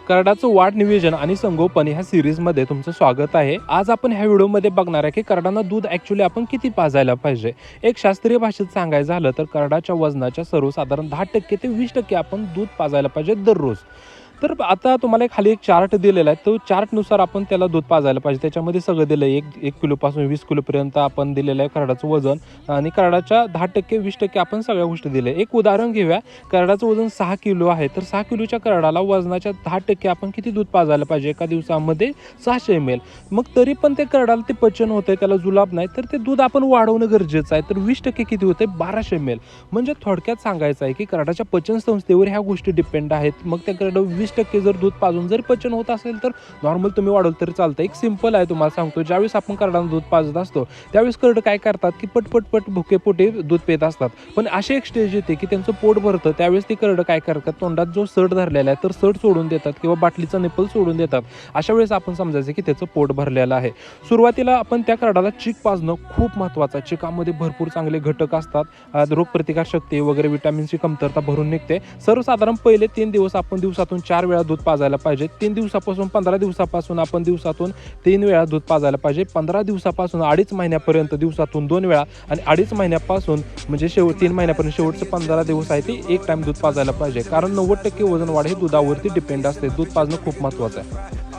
करडाचं वाढ नियोजन आणि संगोपन ह्या सिरीजमध्ये तुमचं स्वागत आहे. आज आपण ह्या व्हिडिओमध्ये बघणार आहे की करडांना दूध ॲक्च्युली आपण किती पाजायला पाहिजे. एक शास्त्रीय भाषेत सांगायचं झालं तर करडाच्या वजनाच्या सर्वसाधारण 10% ते 20% आपण दूध पाजायला पाहिजे दररोज. तर आता तुम्हाला खाली एक चार्ट दिलेला आहे, तो चार्टनुसार आपण त्याला दूध पाजायला पाहिजे. त्याच्यामध्ये सगळं दिलं आहे, 1 किलोपासून 20 किलोपर्यंत आपण दिलेलं आहे करडाचं वजन आणि करडाच्या 10% 20% आपण सगळ्या गोष्टी दिल्या. एक उदाहरण घेऊया, करडाचं वजन 6 किलो आहे, तर 6 किलोच्या करडाला वजनाच्या 10% आपण किती दूध पाजायला पाहिजे एका दिवसामध्ये 600 ml. मग तरी पण ते करडाला ते पचन होतंय, त्याला जुलाब नाही, तर ते दूध आपण वाढवणं गरजेचं आहे. तर 20% किती होते 1200 ml. म्हणजे थोडक्यात सांगायचं आहे की करडाच्या पचन संस्थेवर ह्या गोष्टी डिपेंड आहेत. मग त्या करडं 20% जर दूध पाजून जर पचन होत असेल तर नॉर्मल तुम्ही वाढवलं तरी चालतं. एक सिंपल आहे, तुम्हाला सांगतो. ज्यावेळेस आपण करडांना दूध पाजत असतो त्यावेळेस करडं काय करतात की पटपट भुकेपोटी दूध पित असतात. पण अशी एक स्टेज येते की त्यांचं पोट भरतं, त्यावेळेस ती करडं काय करतात, तोंडात जो सड धरलेला आहे तर सड सोडून देतात किंवा बाटलीचा निपल सोडून देतात. अशा वेळेस आपण समजायचं की त्याचं पोट भरलेलं आहे. सुरुवातीला आपण त्या करडाला चीक पाजणं खूप महत्त्वाचं आहे. चिकामध्ये भरपूर चांगले घटक असतात, रोगप्रतिकार शक्ती वगैरे व्हिटॅमिनची कमतरता भरून निघते. सर्वसाधारण पहिले 3 दिवस आपण दिवसातून 4 वेळा दूध पाजायला पाहिजे. 3 दिवसापासून 15 दिवसापासून आपण दिवसातून 3 वेळा दूध पाजायला पाहिजे. 15 दिवसापासून 2.5 महिन्यापर्यंत दिवसातून 2 वेळा आणि 2.5 महिन्यापासून म्हणजे 3 महिन्यापर्यंत शेवटचे 15 दिवस आहे ते 1 टाइम दूध पाजायला पाहिजे. कारण 90% वजन वाढ हे दुधावरती डिपेंड असते. दूध पाजणं खूप महत्त्वाचं आहे.